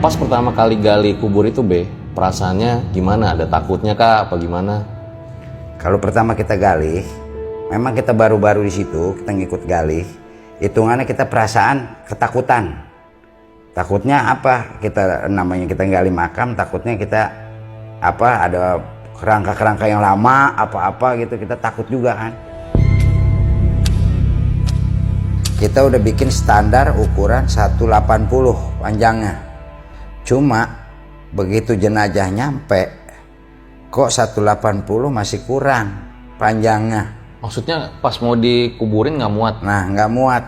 Pas pertama kali gali kubur itu Be, perasaannya gimana? Ada takutnya kah apa gimana? Kalau pertama kita gali, memang kita baru-baru di situ, kita ngikut gali. Hitungannya kita perasaan ketakutan. Takutnya apa? Kita namanya kita gali makam, takutnya kita ada kerangka-kerangka yang lama, apa-apa gitu, kita takut juga kan. Kita udah bikin standar ukuran 180 panjangnya. Cuma begitu jenazah nyampe, kok 180 masih kurang panjangnya. Maksudnya pas mau dikuburin nggak muat? Nah, nggak muat.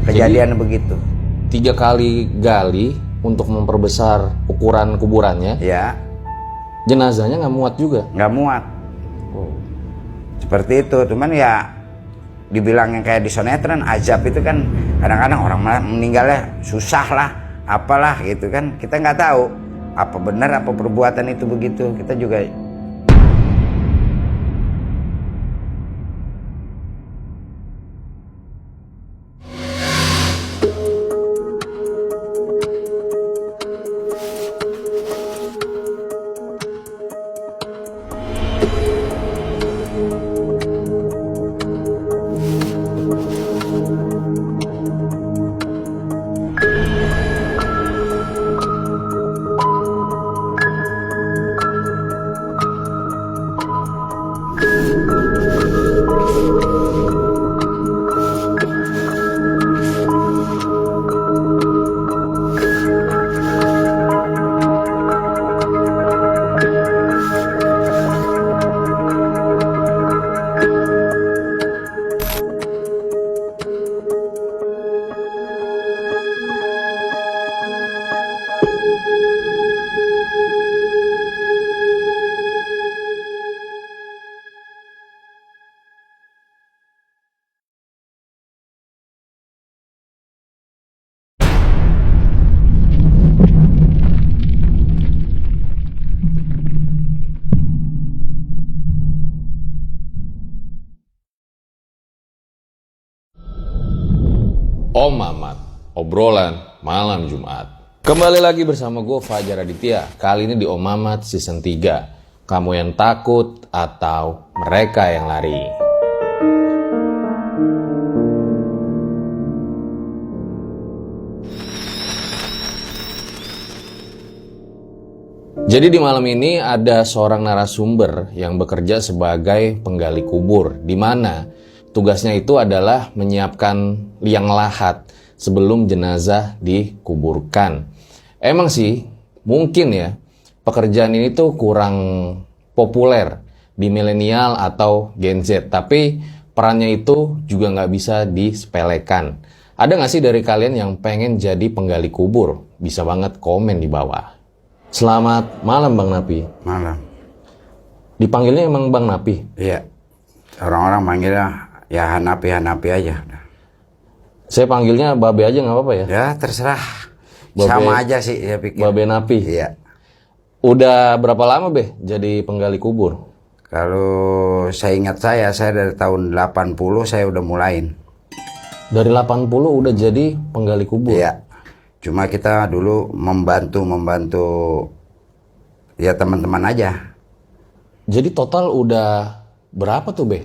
Kejadian begitu. 3 kali gali untuk memperbesar ukuran kuburannya, Ya, jenazahnya nggak muat juga? nggak muat. Seperti itu, cuman ya dibilang yang kayak di sinetron azab itu kan kadang-kadang orang meninggalnya susah lah, apalah gitu kan. Kita nggak tahu apa benar apa perbuatan itu begitu. Kita juga Om Mamat, obrolan malam Jumat. Kembali lagi bersama gue Fajar Aditya. Kali ini di Om Mamat season 3. Kamu yang takut atau mereka yang lari? Jadi di malam ini ada seorang narasumber yang bekerja sebagai penggali kubur, di mana tugasnya itu adalah menyiapkan liang lahat sebelum jenazah dikuburkan. Emang sih, mungkin ya, pekerjaan ini tuh kurang populer di milenial atau Gen Z. Tapi perannya itu juga nggak bisa disepelekan. Ada nggak sih dari kalian yang pengen jadi penggali kubur? Bisa banget komen di bawah. Selamat malam Bang Napi. malam. Dipanggilnya emang Bang Napi? Iya. Orang-orang manggilnya ya Hanapi aja. Saya panggilnya Babe aja nggak apa-apa ya? Ya terserah. Babe, sama aja sih saya pikir. Babe Napi. Iya. Udah berapa lama Be jadi penggali kubur? Kalau saya ingat saya dari tahun 80 saya udah mulain. Dari 80 udah jadi penggali kubur? Iya. Cuma kita dulu membantu ya teman-teman aja. Jadi total udah berapa tuh Be?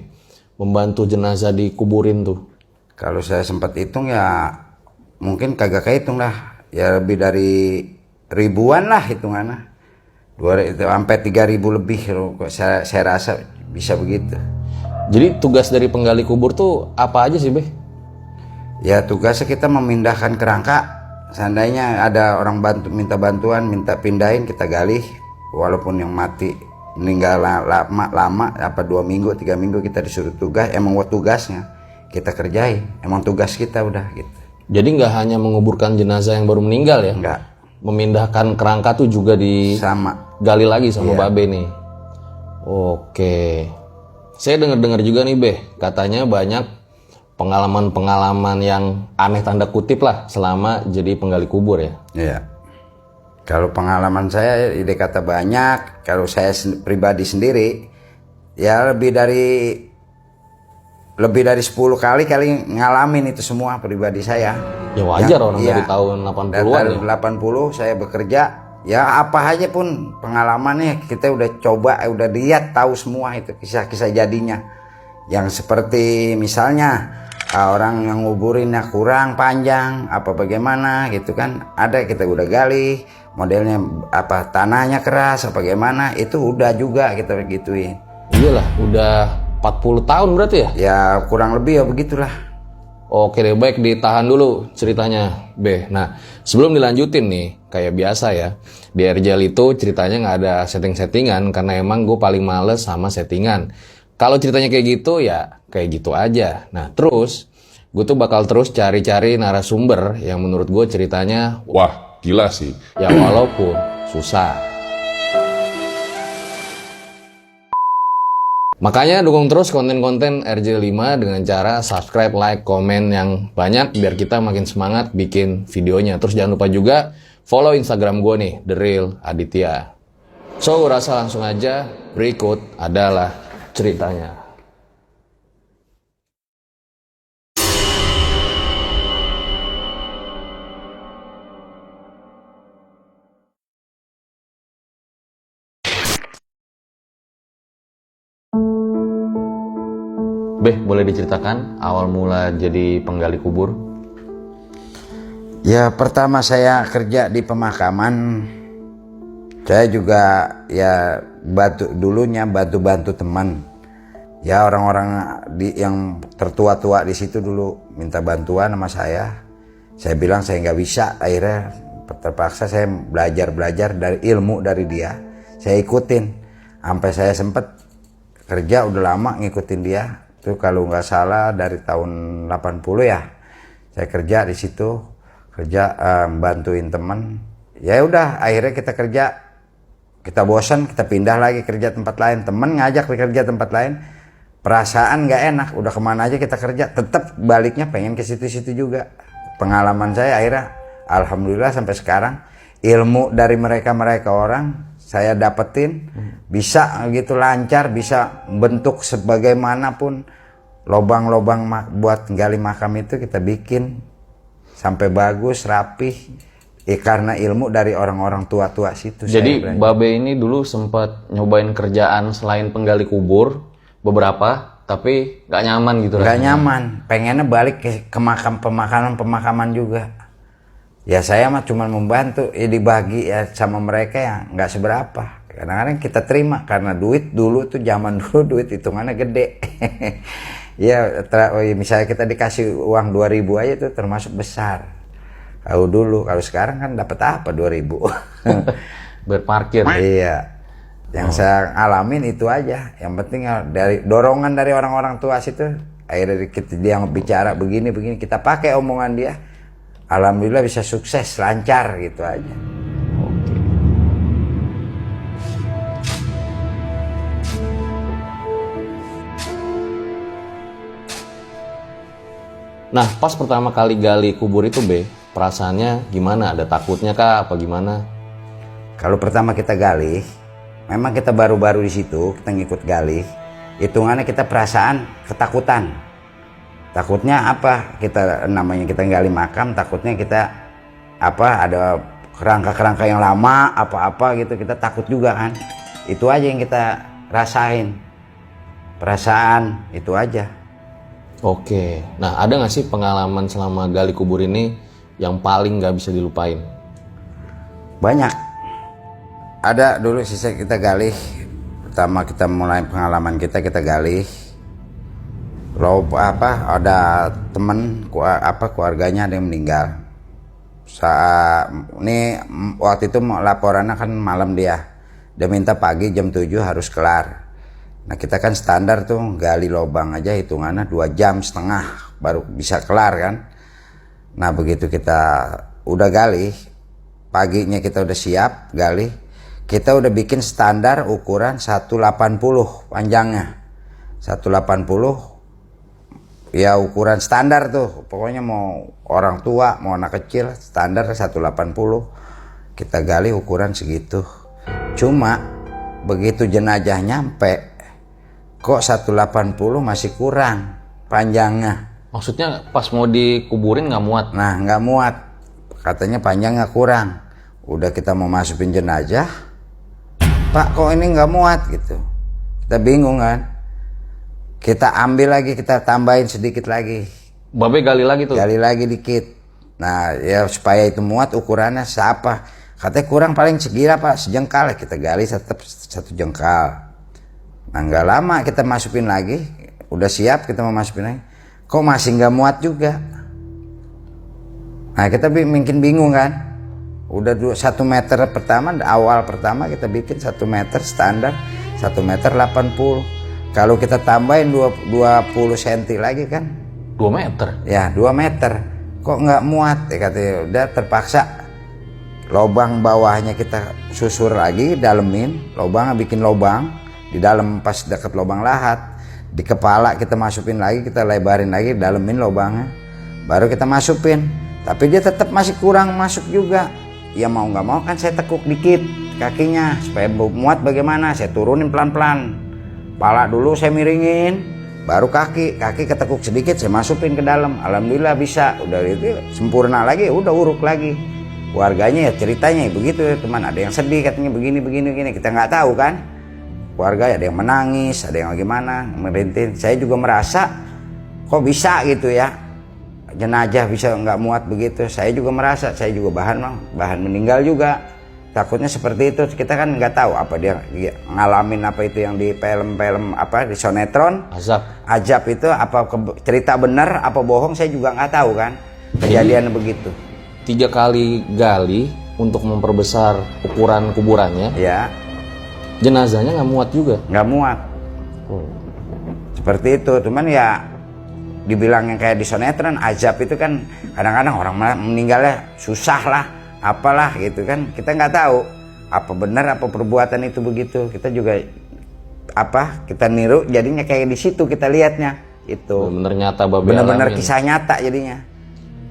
Membantu jenazah dikuburin tuh? Kalau saya sempat hitung ya mungkin kagak kehitung lah. Ya lebih dari ribuan lah hitungannya. Sampai 3.000 lebih saya rasa bisa begitu. Jadi tugas dari penggali kubur tuh apa aja sih Be? Ya tugasnya kita memindahkan kerangka. Seandainya ada orang minta bantuan, minta pindahin, kita gali. Walaupun yang mati meninggal lama 2 minggu 3 minggu kita disuruh tugas. Emang tugasnya kita kerjain, emang tugas kita udah gitu. Jadi nggak hanya menguburkan jenazah yang baru meninggal ya? Enggak. Memindahkan kerangka tuh juga Sama. gali lagi sama Iya. Babe nih. Oke. Saya dengar-dengar juga nih Be, katanya banyak pengalaman-pengalaman yang aneh tanda kutip lah selama jadi penggali kubur ya? Iya. Kalau pengalaman saya ide kata banyak. Kalau saya pribadi sendiri ya lebih dari lebih dari 10 kali ngalamin itu semua pribadi saya. Ya wajar orang iya, dari tahun 80-an dari ya. 80 saya bekerja, ya apa aja pun pengalamannya kita udah coba, udah lihat, tahu semua itu kisah-kisah jadinya. Yang seperti misalnya orang yang nguburinnya kurang panjang apa bagaimana gitu kan, ada kita udah gali modelnya, apa tanahnya keras apa bagaimana, itu udah juga kita gituin. Iyalah, udah 40 tahun berarti ya? Ya kurang lebih ya begitulah. Oke deh, baik, ditahan dulu ceritanya, B. Nah, sebelum dilanjutin nih, kayak biasa ya, di RJL itu ceritanya nggak ada setting-settingan, karena emang gue paling males sama settingan. Kalau ceritanya kayak gitu, ya kayak gitu aja. Nah, terus, gue tuh bakal terus cari-cari narasumber yang menurut gue ceritanya, Wah, gila sih. ya walaupun susah. Makanya dukung terus konten-konten RJ5 dengan cara subscribe, like, komen yang banyak biar kita makin semangat bikin videonya. Terus jangan lupa juga follow Instagram gue nih, The Real Aditya. So, gue rasa langsung aja berikut adalah ceritanya. Beh, boleh diceritakan awal mula jadi penggali kubur? Ya pertama saya kerja di pemakaman, saya juga ya dulunya bantu teman. Ya orang-orang yang tertua-tua di situ dulu minta bantuan sama saya. Saya bilang saya nggak bisa, akhirnya terpaksa saya belajar dari ilmu dari dia. Saya ikutin, sampai saya sempet kerja udah lama ngikutin dia. Itu kalau nggak salah dari tahun 80 ya, saya kerja di situ, bantuin teman. Ya udah, akhirnya kita kerja, kita bosan, kita pindah lagi kerja tempat lain. Temen ngajak kerja tempat lain, perasaan nggak enak. Udah kemana aja kita kerja, tetap baliknya pengen ke situ-situ juga. Pengalaman saya akhirnya, alhamdulillah sampai sekarang ilmu dari mereka orang saya dapetin, bisa gitu lancar, bisa bentuk sebagaimanapun lobang-lobang buat gali makam itu kita bikin sampai bagus, rapih, karena ilmu dari orang-orang tua-tua situ. Jadi Babe ini dulu sempat nyobain kerjaan selain penggali kubur beberapa, tapi nggak nyaman gitu. Nggak nyaman, pengennya balik ke makam, pemakaman juga. Ya saya mah cuma membantu, ya dibagi ya sama mereka yang nggak seberapa. Kadang-kadang kita terima karena duit dulu tuh, zaman dulu duit hitungannya gede. Ya misalnya kita dikasih uang 2.000 aja tuh termasuk besar. Kalau dulu, kalau sekarang kan dapat apa 2.000? Berparkir. Iya. Yang saya alamin itu aja. Yang penting dari dorongan dari orang-orang tua situ, akhirnya dia bicara begini kita pakai omongan dia. Alhamdulillah bisa sukses, lancar gitu aja. Oke. Nah, pas pertama kali gali kubur itu, Be, perasaannya gimana? Ada takutnya kah? Apa gimana? Kalau pertama kita gali, memang kita baru-baru di situ, kita ngikut gali. Hitungannya kita perasaan ketakutan. Takutnya apa? Kita namanya kita gali makam, takutnya kita ada kerangka-kerangka yang lama, apa-apa gitu, kita takut juga kan. Itu aja yang kita rasain. Perasaan itu aja. Oke. Nah, ada nggak sih pengalaman selama gali kubur ini yang paling nggak bisa dilupain? Banyak. Ada dulu sisa kita gali. Pertama kita mulai pengalaman kita gali. Ada temen keluarganya ada yang meninggal. Ini waktu itu laporannya kan malam dia minta pagi jam 7 harus kelar. Nah kita kan standar tuh gali lubang aja hitungannya 2,5 jam baru bisa kelar kan. Nah begitu kita udah gali, paginya kita udah siap gali, kita udah bikin standar ukuran 180 panjangnya. 180 ya ukuran standar tuh, pokoknya mau orang tua mau anak kecil standar 180. Kita gali ukuran segitu. Cuma begitu jenazah nyampe kok 180 masih kurang panjangnya. Maksudnya pas mau dikuburin nggak muat? Nah, nggak muat. Katanya panjangnya kurang. Udah kita mau masukin jenazah, Pak kok ini nggak muat gitu. Kita bingung kan. Kita ambil lagi, kita tambahin sedikit lagi. Babe gali lagi tuh? Gali lagi dikit. Nah ya supaya itu muat ukurannya seapa. Katanya kurang paling segila Pak, sejengkal. Kita gali tetap 1 jengkal. Nah nggak lama kita masukin lagi. Udah siap kita mau masukin lagi. Kok masih nggak muat juga. Nah kita mungkin bingung kan. Udah 1 meter pertama, awal pertama kita bikin 1 meter standar 1 meter 80. Kalau kita tambahin 20 cm lagi kan 2 meter? Ya 2 meter. Kok nggak muat ya katanya. Udah terpaksa lubang bawahnya kita susur lagi, dalemin. Lubang bikin lubang di dalam pas dekat lubang lahat. Di kepala kita masukin lagi, kita lebarin lagi, dalemin lubangnya. Baru kita masukin. Tapi dia tetap masih kurang masuk juga. Ya mau nggak mau kan saya tekuk dikit kakinya supaya muat. Bagaimana? Saya turunin pelan-pelan. Kepala dulu saya miringin, baru kaki ketekuk sedikit saya masukin ke dalam. Alhamdulillah bisa. Udah itu sempurna lagi, udah uruk lagi. Keluarganya ya ceritanya ya begitu ya teman. Ada yang sedih katanya begini kita nggak tahu kan. Keluarga ada yang menangis, ada yang gimana, merintih. Saya juga merasa kok bisa gitu ya. Jenazah bisa nggak muat begitu. Saya juga merasa, saya juga bahan meninggal juga. Takutnya seperti itu. Kita kan nggak tahu apa dia ngalamin apa itu yang di film-film apa di sinetron. Azab itu apa cerita benar apa bohong saya juga nggak tahu kan. Kejadian begitu. 3 kali gali untuk memperbesar ukuran kuburannya. Ya. Jenazahnya nggak muat juga. Nggak muat. Seperti itu. Cuman ya dibilang yang kayak di sinetron azab itu kan kadang-kadang orang meninggalnya susah lah. Apalah gitu kan, kita nggak tahu apa benar apa perbuatan itu begitu. Kita juga kita niru jadinya kayak di situ kita lihatnya itu bener nyata Babe, bener-bener kisah nyata jadinya.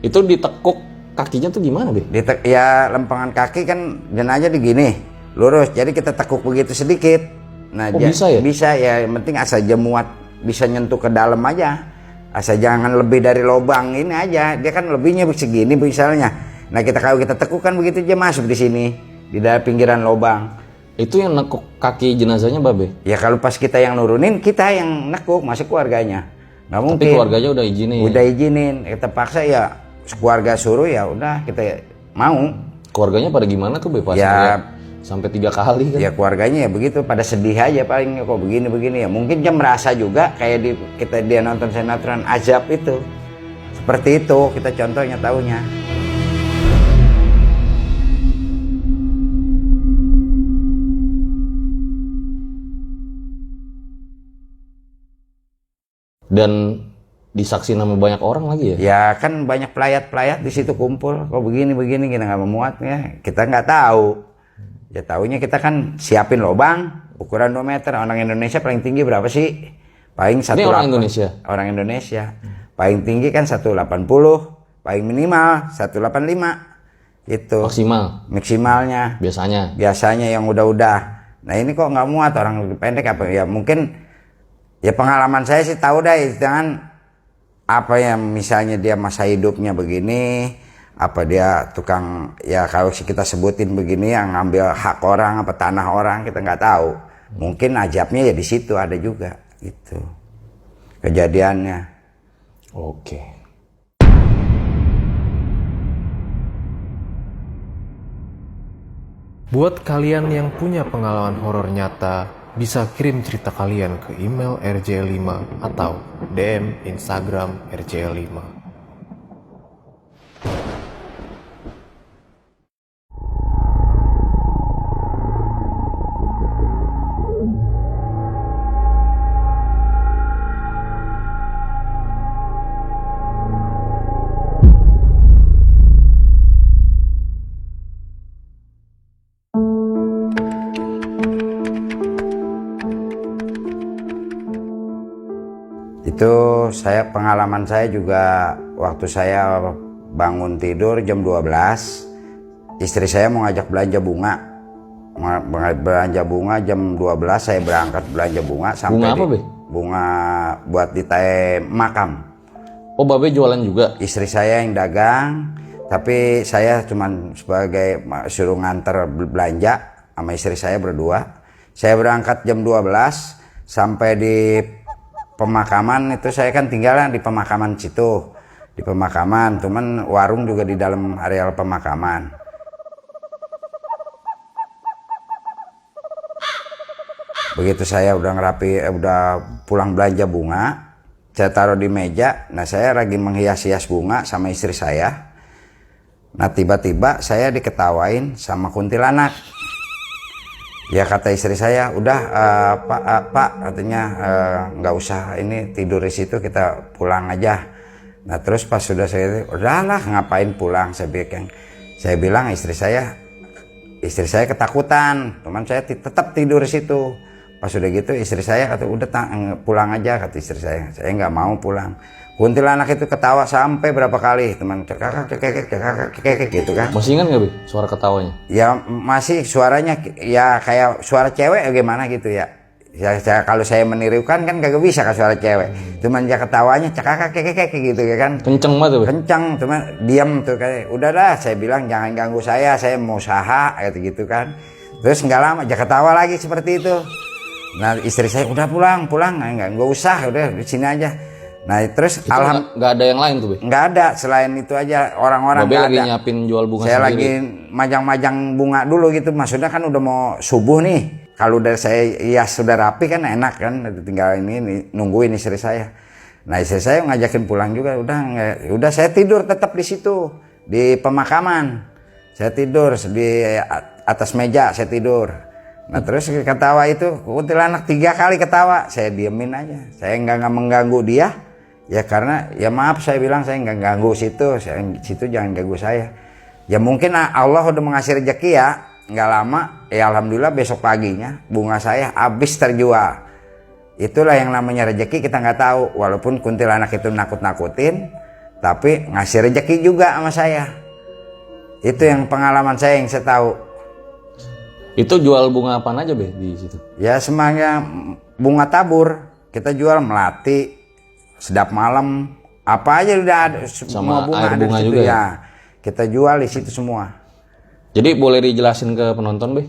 Itu ditekuk kakinya tuh gimana Be? Ya lempengan kaki kan jenazah digini lurus, jadi kita tekuk begitu sedikit. Nah bisa ya? Bisa ya, yang penting asal muat bisa nyentuh ke dalam aja, asal jangan lebih dari lubang ini aja. Dia kan lebihnya segini misalnya. Nah kalau kita tekuk kan begitu aja masuk di sini di dalam pinggiran lubang. Itu yang nekuk kaki jenazahnya Babe? Ya kalau pas kita yang nurunin, kita yang nekuk, masih keluarganya. Nggak mungkin. Tapi keluarganya udah izinin. Udah izinin. Kita paksa ya keluarga suruh ya udah kita mau. Keluarganya pada gimana tuh Be? Pas ya sampai 3 kali kan? Ya keluarganya ya begitu, pada sedih aja paling kok begini ya. Mungkin dia merasa juga kayak dia nonton sinetron azab itu. Seperti itu kita contohnya tahunya. Dan disaksi nama banyak orang lagi ya? Ya kan banyak pelayat di situ kumpul. Kok begini kita nggak memuat ya. Kita nggak tahu. Ya tahunya kita kan siapin lubang ukuran 2 meter. Orang Indonesia paling tinggi berapa sih? Paling 180. Ini orang Indonesia? Orang Indonesia. Paling tinggi kan 180. Paling minimal 185. Itu. Maksimalnya. Biasanya yang udah. Nah ini kok nggak muat, orang lebih pendek apa ya mungkin. Ya pengalaman saya sih tahu dah jangan apa yang misalnya dia masa hidupnya begini, apa dia tukang ya kalau kita sebutin begini yang ngambil hak orang apa tanah orang kita nggak tahu. Mungkin ajabnya ya di situ ada juga gitu kejadiannya. Oke. Buat kalian yang punya pengalaman horor nyata, bisa kirim cerita kalian ke email rj5 atau DM Instagram rj5. Itu pengalaman saya juga waktu saya bangun tidur jam 12, istri saya mau ngajak belanja bunga. Belanja bunga jam 12 saya berangkat belanja bunga sampai bunga apa, Be? bunga buat ditae makam. Oh, Babe jualan juga? Istri saya yang dagang, tapi saya cuman sebagai suruh nganter belanja sama istri saya berdua. Saya berangkat jam 12 sampai di pemakaman itu, saya kan tinggalnya di pemakaman situ. Di pemakaman, cuman warung juga di dalam areal pemakaman. Begitu saya udah udah pulang belanja bunga, saya taruh di meja. Nah, saya lagi menghias-hias bunga sama istri saya. Nah, tiba-tiba saya diketawain sama kuntilanak. Ya, kata istri saya, udah Pak, katanya nggak usah ini tidur di situ, kita pulang aja. Nah, terus pas sudah saya, udahlah ngapain pulang, saya bilang istri saya ketakutan, teman saya tetap tidur di situ. Pas sudah gitu istri saya kata, udah pulang aja, kata istri saya nggak mau pulang. Kuntilanak itu ketawa sampai berapa kali, teman, cekak gitu kan. Masih ingat nggak, Be, suara ketawanya? Ya masih, suaranya ya kayak suara cewek gimana gitu ya. Kalau saya menirukan kan kagak bisa ke suara cewek. Cuman dia ketawanya cekak gitu ya kan. Kenceng banget, Be. Kenceng, cuman diam tuh kayak, udahlah, saya bilang jangan ganggu saya mau usaha gitu kan. Terus nggak lama dia ketawa lagi seperti itu. Nah, istri saya udah pulang, nggak usah, udah di sini aja. Nah, terus nggak ada yang lain tuh, Be? Nggak ada, selain itu aja, orang-orang Babe lagi nyiapin jual bunga saya sendiri. lagi majang-majang bunga dulu gitu, maksudnya kan udah mau subuh nih. Kalau udah saya hias sudah rapi kan enak kan, tinggal ini nungguin istri saya. Nah, istri saya ngajakin pulang juga, udah saya tidur tetap di situ di pemakaman. Saya tidur di atas meja, saya tidur. Nah, terus ketawa itu kuntilanak 3 kali ketawa, saya diemin aja, saya nggak mengganggu dia. Ya karena ya maaf, saya bilang saya nggak ganggu situ jangan ganggu saya. Ya mungkin Allah udah mengasih rezeki ya, nggak lama ya alhamdulillah besok paginya bunga saya habis terjual. Itulah yang namanya rezeki, kita nggak tahu. Walaupun kuntilanak itu nakut-nakutin, tapi ngasih rezeki juga sama saya. Itu yang pengalaman saya yang saya tahu. Itu jual bunga apa aja, Be, di situ? Ya semuanya bunga tabur, kita jual melati, sedap malam, apa aja udah ada, semua bunga air ada bunga di situ juga ya. Kita jual di situ semua. Jadi boleh dijelasin ke penonton, Be?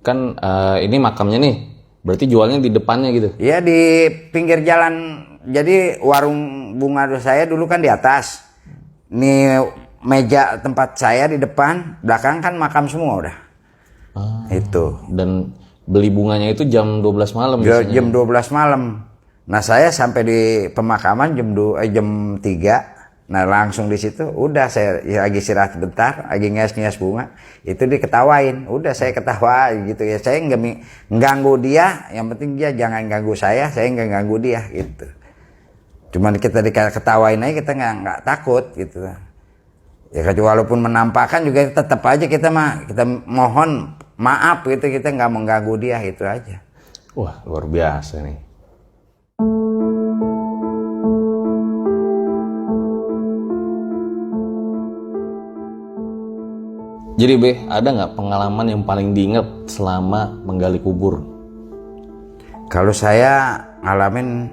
Kan ini makamnya nih, berarti jualnya di depannya gitu? Iya, di pinggir jalan. Jadi warung bunga saya dulu kan di atas. Nih meja tempat saya di depan, belakang kan makam semua udah. Itu. Dan beli bunganya itu jam 12 malam? Jam 12 malam. Nah, saya sampai di pemakaman jam 3. Nah, langsung di situ udah saya lagi istirahat bentar, lagi ngias-ngias bunga, itu diketawain. Udah saya ketawa gitu ya. Saya nggak ganggu dia, yang penting dia jangan ganggu saya nggak ganggu dia gitu. Cuman kita diketawain aja, kita nggak takut gitu. Ya walaupun menampakkan juga tetap aja kita mohon maaf gitu, kita nggak mengganggu dia, itu aja. Wah, luar biasa nih. Jadi, Be, ada nggak pengalaman yang paling diingat selama menggali kubur? Kalau saya ngalamin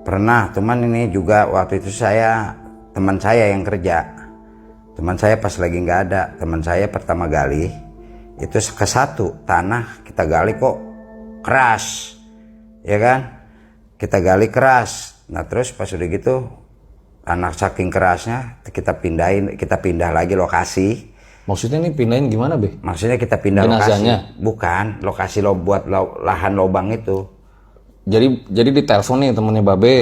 pernah, teman ini juga waktu itu teman saya yang kerja. Teman saya pas lagi nggak ada, teman saya pertama gali, itu ke satu tanah kita gali kok keras, ya kan? Kita gali keras. Nah, terus pas udah gitu, tanah saking kerasnya kita pindah lagi lokasi. Maksudnya nih pindahin gimana, Be? Maksudnya kita pindah jenazahnya? lokasi. Bukan, lokasi buat lahan lobang itu. Jadi ditelepon nih temennya Babe.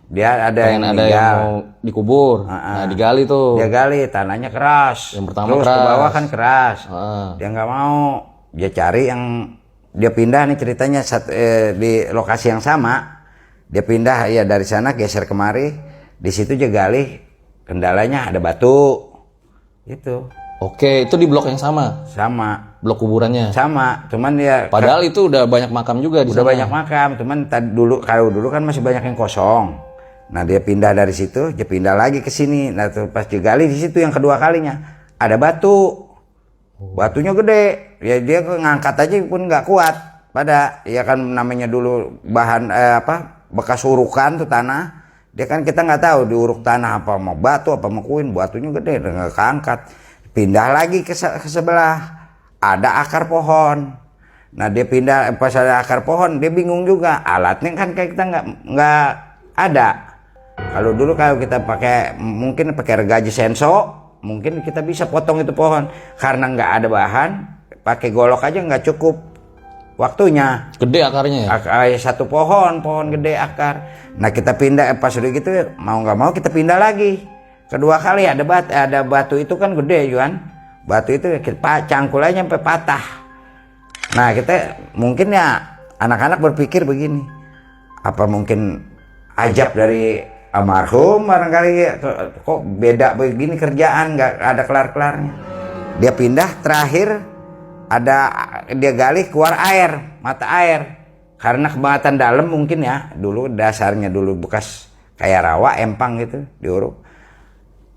Dia ada yang mau dikubur. Nah, digali tuh. Dia gali, tanahnya keras. Yang pertama terus keras. ke bawah kan keras. Dia nggak mau. Dia cari dia pindah nih ceritanya di lokasi yang sama. Dia pindah ya dari sana geser kemari. Di situ dia gali. Kendalanya ada batu. Itu. Oke, itu di blok yang sama? Sama. Blok kuburannya? Sama, cuman ya... Padahal itu udah banyak makam juga di sana. Udah banyak makam, cuman kalau dulu kan masih banyak yang kosong. Nah, dia pindah dari situ, dia pindah lagi ke sini. Nah, tuh pas digali di situ yang kedua kalinya, ada batu. Batunya gede. Ya dia ngangkat aja pun nggak kuat. Ya kan namanya dulu bekas urukan tuh tanah. Dia kan kita nggak tahu diuruk tanah apa mau batu apa mau kuin, batunya gede nggak keangkat. Pindah lagi ke sebelah, ada akar pohon. Nah dia pindah pas ada akar pohon dia bingung juga, alatnya kan kayak kita nggak ada. Kalau dulu kalau kita mungkin pakai gergaji senso, mungkin kita bisa potong itu pohon. Karena nggak ada bahan, pakai golok aja nggak cukup waktunya. Gede akarnya ya? Satu pohon gede akar. Nah kita pindah pas udah gitu mau nggak mau kita pindah lagi. Kedua kali ada batu itu kan gede kan. Batu itu kita cangkul aja sampai patah. Nah kita mungkin ya anak-anak berpikir begini. Apa mungkin ajab dari almarhum barangkali kok beda begini kerjaan nggak ada kelar-kelarnya. Dia pindah terakhir dia gali keluar air, mata air. Karena kebangatan dalam mungkin ya, dulu dasarnya bekas kayak rawa, empang gitu, diuruk.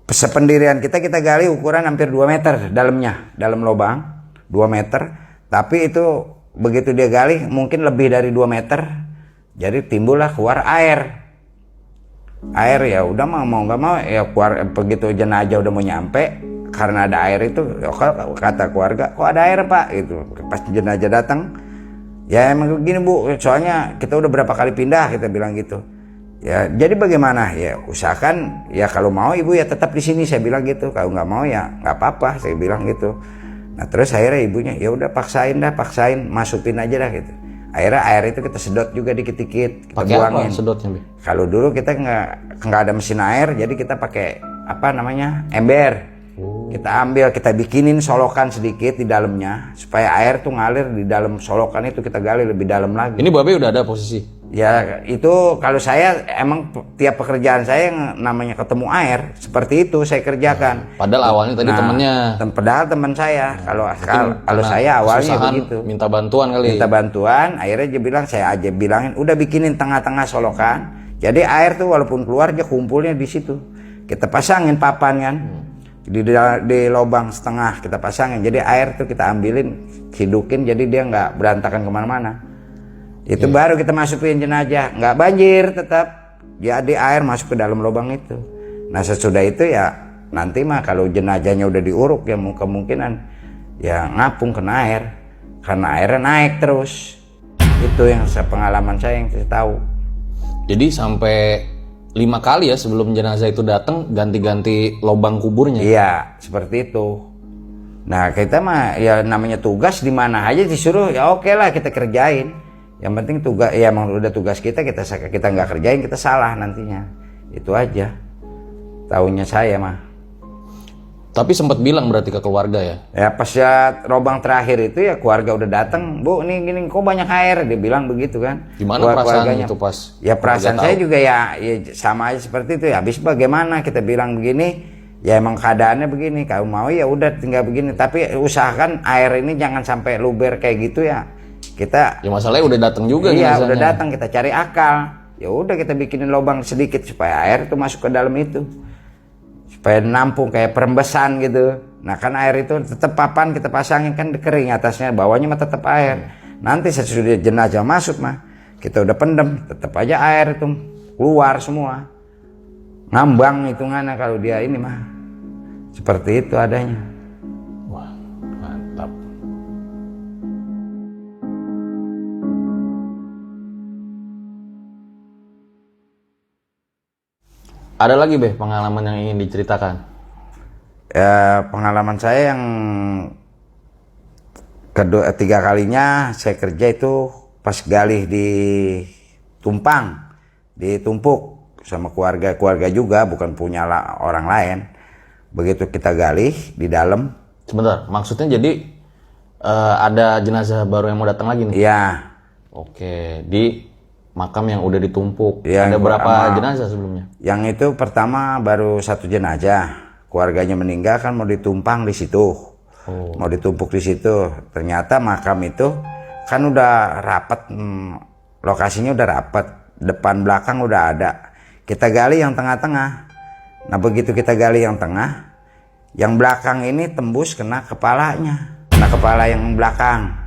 Sependirian kita gali ukuran hampir 2 meter dalamnya, dalam lubang 2 meter. Tapi itu begitu dia gali mungkin lebih dari 2 meter. Jadi timbullah keluar air. Air ya udah mau nggak mau ya keluar, begitu jenazah udah mau nyampe. Karena ada air itu, kata keluarga, kok ada air pak? Itu pas jenazah datang, ya emang begini bu, soalnya kita udah berapa kali pindah, kita bilang gitu. Ya jadi bagaimana? Ya usahakan, ya kalau mau ibu ya tetap di sini, saya bilang gitu. Kalau nggak mau ya nggak apa-apa, saya bilang gitu. Nah terus akhirnya ibunya, ya udah paksain, masukin aja dah gitu. Akhirnya air itu kita sedot juga dikit-dikit, kita buangin. Apa sedotnya? Kalau dulu kita nggak ada mesin air, jadi kita pakai ember. Kita ambil, kita bikinin solokan sedikit di dalamnya supaya air tuh ngalir di dalam solokan itu, kita gali lebih dalam lagi. Ini Babe udah ada posisi? Ya itu kalau saya emang tiap pekerjaan saya yang namanya ketemu air seperti itu saya kerjakan. Padahal awalnya tadi temennya. Padahal teman saya. Kalau saya awalnya begitu. Minta bantuan kali. Minta bantuan, akhirnya dia bilang, saya aja bilangin, udah bikinin tengah-tengah solokan. Jadi air tuh walaupun keluar dia kumpulnya di situ. Kita pasangin papan kan. Di lubang setengah kita pasangin, jadi air tuh kita ambilin, hidukin, jadi dia nggak berantakan kemana-mana. Itu baru kita masukin jenazah, nggak banjir tetap, jadi air masuk ke dalam lubang itu. Nah sesudah itu ya nanti mah kalau jenazahnya udah diuruk ya kemungkinan ya ngapung kena air, karena airnya naik terus. Itu yang pengalaman saya yang saya tahu. Jadi sampai 5 kali ya sebelum jenazah itu datang ganti-ganti lubang kuburnya. Iya, seperti itu. Nah, kita mah ya namanya tugas di mana aja disuruh ya oke lah kita kerjain. Yang penting tugas ya emang udah tugas kita nggak kerjain kita salah nantinya. Itu aja. Taunya saya mah. Tapi sempat bilang berarti ke keluarga ya? Ya pas ya lubang terakhir itu ya keluarga udah datang, Bu, nih gini kok banyak air, dia bilang begitu kan. Gimana perasaan itu pas? Ya perasaan saya juga ya sama aja seperti itu ya. Habis bagaimana kita bilang begini, ya emang keadaannya begini. Kalau mau ya udah tinggal begini, tapi usahakan air ini jangan sampai luber kayak gitu ya. Kita ya masalahnya udah datang juga. Iya, udah datang, kita cari akal. Ya udah kita bikinin lubang sedikit supaya air itu masuk ke dalam itu. Supaya nampung kayak perembesan gitu. Nah kan air itu tetap papan kita pasangin kan kering atasnya, bawahnya mah tetap air. Nanti sesudah jenazah masuk mah kita udah pendem, tetap aja air itu keluar semua. Ngambang hitungannya kalau dia ini mah. Seperti itu adanya. Wah, mantap. Ada lagi Be pengalaman yang ingin diceritakan? Ya pengalaman saya yang ketiga kalinya saya kerja itu pas gali di Tumpang, ditumpuk sama keluarga juga, bukan punya orang lain. Begitu kita gali di dalam. Sebentar, maksudnya jadi ada jenazah baru yang mau datang lagi nih? Iya. Oke, di makam yang udah ditumpuk. Ya, ada berapa jenazah sebelumnya? Yang itu pertama baru 1 jenazah. Keluarganya meninggal kan mau ditumpang di situ. Mau ditumpuk di situ. Ternyata makam itu kan udah rapat, lokasinya udah rapat, depan belakang udah ada. Kita gali yang tengah-tengah. Nah begitu kita gali yang tengah, yang belakang ini tembus kena kepalanya, kena kepala yang belakang.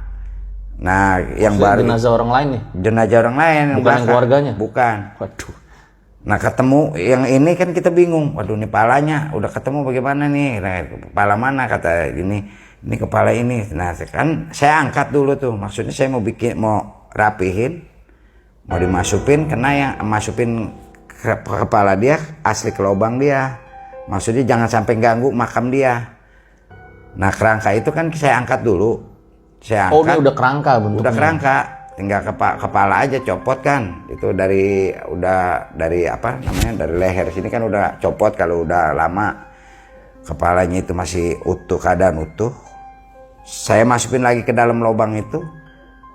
Nah, yang Maksudnya baru jenazah orang lain nih. jenazah orang lain Bukan yang belakang. keluarganya? Bukan. Waduh. Nah, ketemu yang ini kan kita bingung. Waduh, ini palanya udah ketemu bagaimana nih? Nah, kepala mana kata ini kepala ini. Nah, kan saya angkat dulu tuh. Maksudnya saya mau rapihin, mau dimasukin masukin ke kepala dia asli ke lubang dia. Maksudnya jangan sampai ganggu makam dia. Nah, kerangka itu kan saya angkat dulu. Saya angkat. Oh, ini udah kerangka bentuknya. Udah kerangka, tinggal kepala aja copot kan. Itu dari apa namanya, dari leher sini kan udah copot kalau udah lama. Kepalanya itu masih utuh, keadaan utuh. Saya masukin lagi ke dalam lubang itu.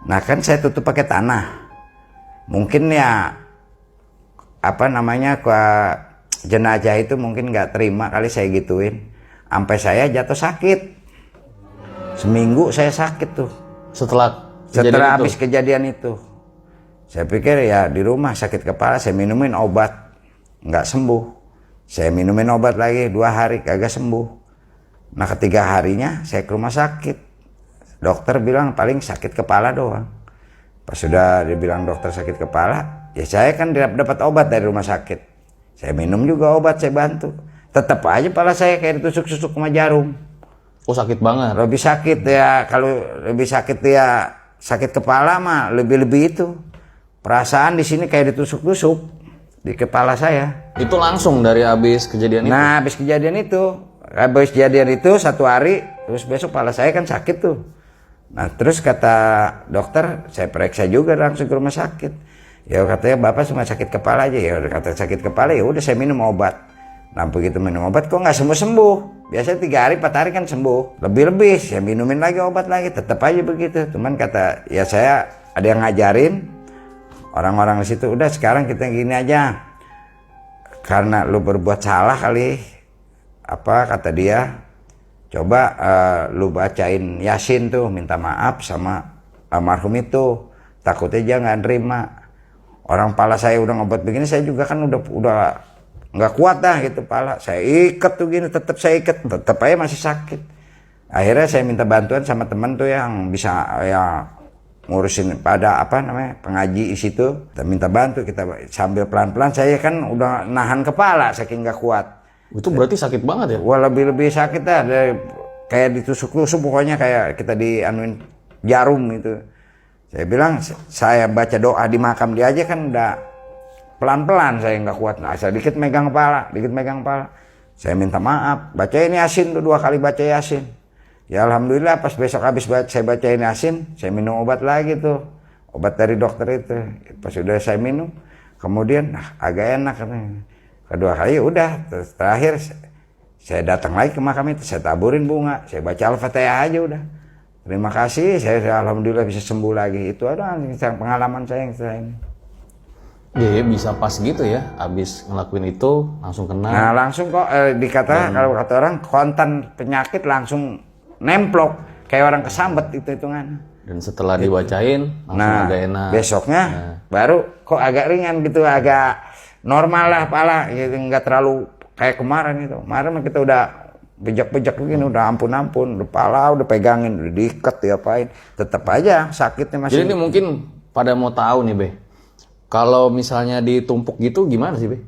Nah, kan saya tutup pakai tanah. Mungkin ya apa namanya, jenazah itu mungkin nggak terima kali saya gituin. Sampai saya jatuh sakit. Seminggu saya sakit tuh. Setelah Habis kejadian itu. Saya pikir ya di rumah sakit kepala, saya minumin obat. Nggak sembuh. Saya minumin obat lagi 2 hari kagak sembuh. Nah, ketiga harinya saya ke rumah sakit. Dokter bilang paling sakit kepala doang. Pas sudah dibilang dokter sakit kepala, ya saya kan dapat obat dari rumah sakit. Saya minum juga obat, saya bantu. Tetap aja kepala saya kayak ditusuk-tusuk sama jarum. Oh, sakit banget. Lebih sakit ya, kalau lebih sakit ya sakit kepala mah lebih itu. Perasaan di sini kayak ditusuk-tusuk di kepala saya. Itu langsung dari habis kejadian itu. Nah, habis kejadian itu 1 hari, terus besok kepala saya kan sakit tuh. Nah, terus kata dokter, saya periksa juga langsung ke rumah sakit. Ya katanya bapak cuma sakit kepala aja. Ya udah, kata sakit kepala, ya udah saya minum obat. Nah, begitu minum obat kok nggak sembuh-sembuh. Biasanya 3 hari 4 hari kan sembuh. Lebih-lebih saya minumin lagi obat lagi, tetap aja begitu. Cuman kata ya saya ada yang ngajarin orang-orang di situ, udah sekarang kita gini aja. Karena lu berbuat salah kali. Apa kata dia? Coba lu bacain Yasin tuh, minta maaf sama almarhum itu. Takutnya dia nggak nerima. Orang pala saya udah ngobat begini, saya juga kan udah nggak kuat dah gitu pala. Saya ikat tuh gini, tetap saya ikat, tetap aja masih sakit. Akhirnya saya minta bantuan sama teman tuh yang bisa ya ngurusin pada apa namanya pengaji di situ. Kita minta bantu, kita sambil pelan-pelan. Saya kan udah nahan kepala saking nggak kuat. Itu berarti sakit banget ya? Wah, lebih sakit dah, kayak ditusuk-tusuk pokoknya, kayak kita dianuin jarum gitu. Saya bilang saya baca doa di makam dia aja kan udah pelan-pelan saya nggak kuat. Nah, saya dikit megang kepala. Saya minta maaf, bacain Yasin tuh 2 kali baca Yasin. Ya alhamdulillah pas besok habis saya bacain Yasin, saya minum obat lagi tuh. Obat dari dokter itu. Pas sudah saya minum, kemudian agak enak katanya. Kedua kali udah, terus terakhir saya datang lagi ke makam itu, saya taburin bunga, saya baca Al-Fatihah aja udah. Terima kasih, saya alhamdulillah bisa sembuh lagi. Itu ada pengalaman saya yang ini. Dia bisa pas gitu ya, abis ngelakuin itu langsung kena. Nah langsung kok dikata kalau kata orang kontan penyakit langsung nemplok kayak orang kesambet itu hitungan. Dan setelah dibacain langsung agak enak. Besoknya baru kok agak ringan gitu, agak normal lah pala, gitu, nggak terlalu kayak kemarin itu. Kemarin kita udah bejak-bejak begini, udah ampun-ampun, udah pala udah pegangin, udah diikat, diapain, tetap aja sakitnya masih. Jadi ini mungkin pada mau tahu nih Be, kalau misalnya ditumpuk gitu gimana sih Be?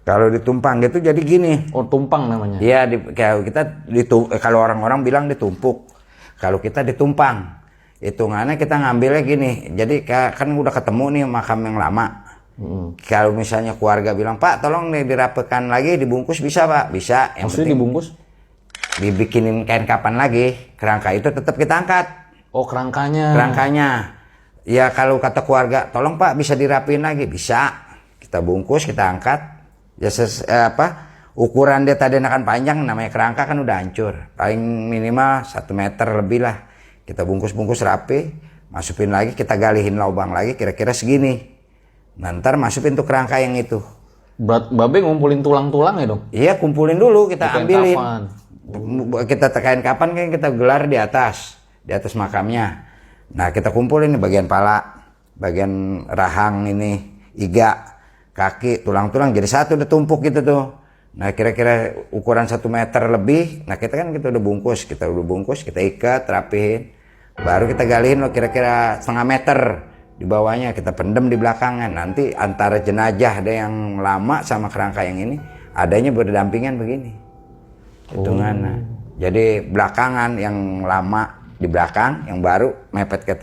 Kalau ditumpang gitu jadi gini. Oh, tumpang namanya. Iya, kalau kita kalau orang-orang bilang ditumpuk, kalau kita ditumpang, hitungannya kita ngambilnya gini. Jadi kan udah ketemu nih makam yang lama. Kalau misalnya keluarga bilang, Pak tolong nih dirapikan lagi, dibungkus bisa Pak? Bisa. Yang maksudnya dibungkus? Dibikinin kain kapan lagi, kerangka itu tetap kita angkat. Oh, kerangkanya. Ya kalau kata keluarga, tolong Pak bisa dirapiin lagi, bisa. Kita bungkus, kita angkat. Ya ukuran dia tadi akan panjang, namanya kerangka kan udah hancur. Paling minimal 1 meter lebih lah. Kita bungkus-bungkus rapi, masukin lagi, kita galihin lubang lagi kira-kira segini. Nah, ntar masukin tuh kerangka yang itu. Babe ngumpulin tulang-tulang ya dong? Iya, kumpulin dulu, kita ambilin. Kapan? Kita tekain kapan kan kita gelar di atas makamnya. Nah, kita kumpulin nih bagian pala, bagian rahang ini, iga, kaki, tulang-tulang jadi satu udah tumpuk gitu tuh. Nah, kira-kira ukuran 1 meter lebih. Nah, kita udah bungkus, kita ikat, rapihin. Baru kita galiin lo kira-kira setengah meter di bawahnya, kita pendem di belakangnya. Nanti antara jenazah ada yang lama sama kerangka yang ini, adanya berdampingan begini. Hitungannya. Jadi belakangan yang lama di belakang, yang baru mepet ke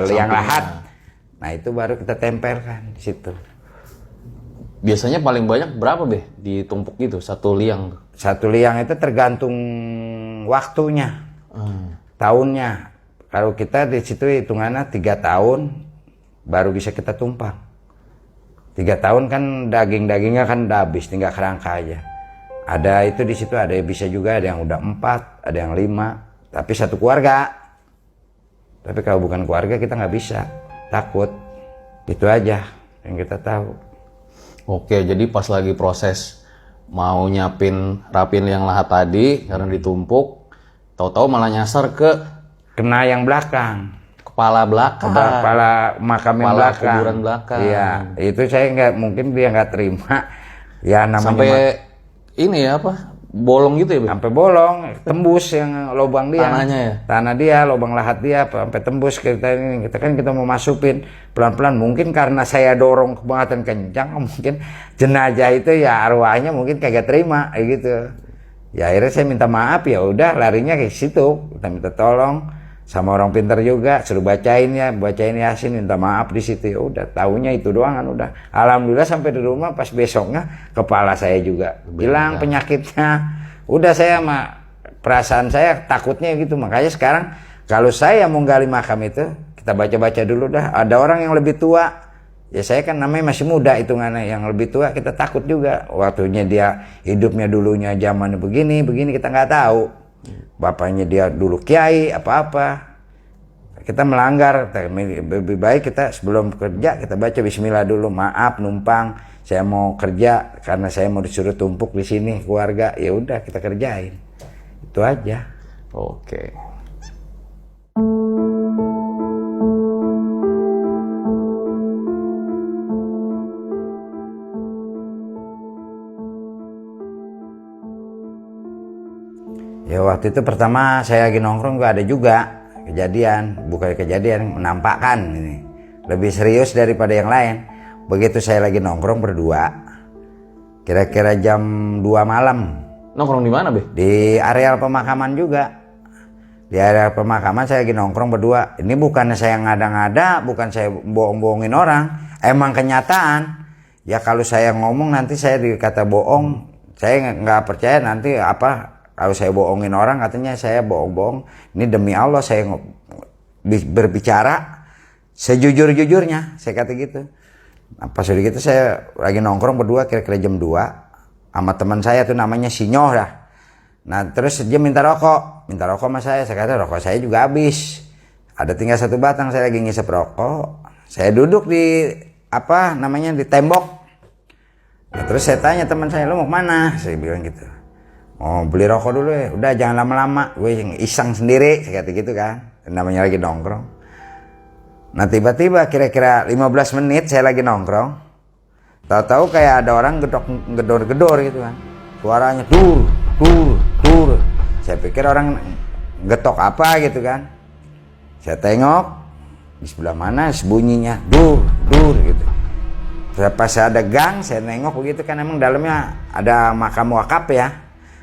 liang lahat. Nah itu baru kita tempelkan di situ. Biasanya paling banyak berapa Beh ditumpuk gitu satu liang? Satu liang itu tergantung waktunya, tahunnya. Kalau kita di situ hitungannya 3 tahun baru bisa kita tumpang. 3 tahun kan dagingnya kan udah habis, tinggal kerangka aja. Ada itu di situ, ada bisa juga ada yang udah 4, ada yang 5. Tapi satu keluarga. Tapi kalau bukan keluarga kita nggak bisa, takut. Itu aja yang kita tahu. Oke, jadi pas lagi proses mau rapin liang lahat tadi karena ditumpuk, tahu-tahu malah nyasar ke Kena yang belakang. kepala belakang. Kepala makam yang belakang. Kuburan belakang. Iya, itu saya nggak, mungkin dia nggak terima. Ya namanya Sampai ini ya apa? Bolong gitu ya, Beh? sampai bolong, tembus yang lubang dia. Tanahnya ya? Tanah dia, lubang lahat dia, sampai tembus kita ini. Kita mau masukin pelan-pelan. Mungkin karena saya dorong kebangetan kencang, mungkin jenazah itu ya arwahnya mungkin kagak terima, kayak gitu. Ya akhirnya saya minta maaf, ya udah larinya ke situ. Kita minta tolong sama orang pintar juga, suruh bacain Yasin, minta maaf di situ. Ya udah, taunya itu doang kan udah. Alhamdulillah sampai di rumah pas besoknya kepala saya juga hilang penyakitnya. Udah saya perasaan saya takutnya gitu. Makanya sekarang kalau saya mau gali makam itu, kita baca-baca dulu dah. Ada orang yang lebih tua, ya saya kan namanya masih muda hitungannya, yang lebih tua kita takut juga. Waktunya dia hidupnya dulunya zamannya begini kita nggak tahu. Bapaknya dia dulu kiai apa-apa, kita melanggar. Lebih baik kita sebelum kerja kita baca bismillah dulu. Maaf numpang, saya mau kerja karena saya mau disuruh tumpuk di sini keluarga. Ya udah kita kerjain, itu aja. Oke. Ya waktu itu pertama saya lagi nongkrong gak ada juga kejadian, bukan kejadian, menampakkan ini. Lebih serius daripada yang lain. Begitu saya lagi nongkrong berdua, kira-kira jam 2 malam. Nongkrong di mana, Beh? Di areal pemakaman juga. Di areal pemakaman saya lagi nongkrong berdua. Ini bukannya saya ngada-ngada, bukan saya bohong-bohongin orang. Emang kenyataan. Ya kalau saya ngomong nanti saya dikata bohong. Saya nggak percaya nanti apa. Kalau saya bohongin orang katanya saya bohong-bohong. Ini demi Allah saya berbicara sejujur-jujurnya. Saya kata gitu. Nah, pas udah gitu saya lagi nongkrong berdua kira-kira jam 2. Sama teman saya tuh namanya Sinyoh dah. Nah terus dia minta rokok sama saya. Saya kata rokok saya juga habis. Ada tinggal 1 batang, saya lagi ngisep rokok. Saya duduk di di tembok. Nah, terus saya tanya teman saya, lu mau kemana? Saya bilang gitu. Oh beli rokok dulu ya, udah jangan lama-lama, gue yang iseng sendiri, saya kata gitu kan, namanya lagi nongkrong. Nah tiba-tiba kira-kira 15 menit saya lagi nongkrong, tahu-tahu kayak ada orang gedor-gedor gitu kan, suaranya tur. Saya pikir orang getok apa gitu kan, saya tengok di sebelah mana bunyinya dur gitu. Pas ada gang, saya nengok begitu kan, emang dalamnya ada makam wakaf ya.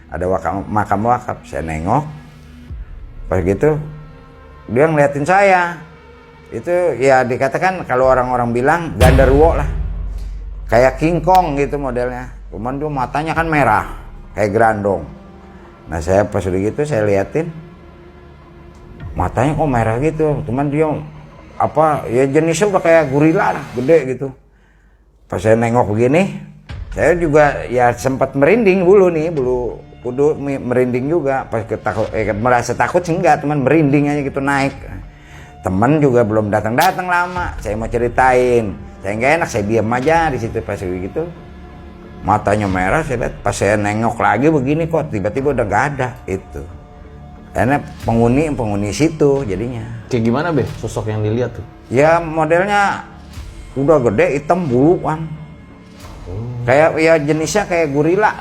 Ada makam wakaf, saya nengok. Pas gitu dia ngeliatin saya. Itu ya dikatakan kalau orang-orang bilang gandarwo lah. Kayak King Kong gitu modelnya. Cuman dia matanya kan merah, kayak gerandong. Nah saya pas udah gitu saya liatin. Matanya kok merah gitu. Cuman dia ya jenisnya udah kayak gorila lah, gede gitu. Pas saya nengok begini, saya juga ya sempat merinding bulu kudu merinding juga. Pas merasa takut sih enggak, teman merinding aja gitu naik. Temen juga belum datang lama, saya mau ceritain, saya nggak enak, saya diam aja di situ. Pas gitu matanya merah, saya lihat. Pas saya nengok lagi begini kok tiba-tiba udah nggak ada itu. Karena penghuni situ jadinya. Kayak gimana, Beh, sosok yang dilihat tuh? Ya modelnya udah gede, hitam buluan. Kayak ya jenisnya kayak gorila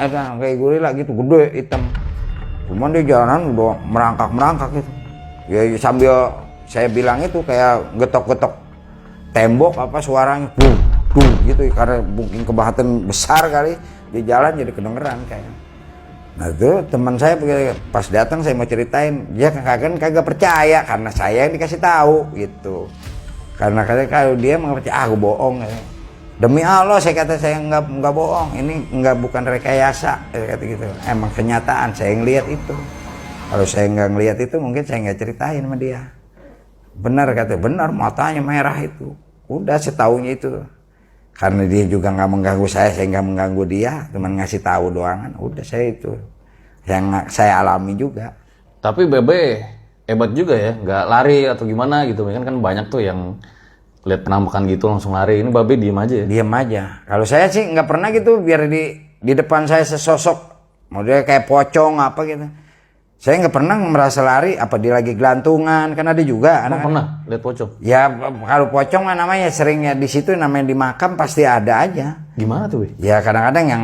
gitu, gede hitam. Cuman dia jalanan udah merangkak gitu. Ya sambil saya bilang itu kayak getok-getok tembok apa suaranya tuh gitu karena mungkin kebahatan besar kali di jalan jadi kedengeran kayak. Nah itu teman saya pas datang saya mau ceritain dia kagak percaya karena saya yang dikasih tahu gitu. Karena kalau dia nggak percaya aku bohong ya. Demi Allah saya kata saya nggak bohong, ini bukan rekayasa kata gitu. Emang kenyataan saya yang lihat itu. Kalau saya nggak ngelihat itu mungkin saya nggak ceritain sama dia. Benar kata, benar matanya merah itu. Udah setahunya itu. Karena dia juga nggak mengganggu saya nggak mengganggu dia, cuman ngasih tahu doang kan. Udah saya itu yang saya alami juga. Tapi Bebe hebat juga ya, nggak lari atau gimana gitu. Kan banyak tuh yang lihat penampakan gitu langsung lari. Ini Babe diem aja ya? Diem aja. Kalau saya sih nggak pernah gitu biar di depan saya sesosok model kayak pocong apa gitu. Saya nggak pernah merasa lari apa dia lagi gelantungan kan ada juga. Emang pernah lihat pocong? Ya kalau pocong mah namanya seringnya di situ namanya di makam pasti ada aja. Gimana tuh, Be? Ya kadang-kadang yang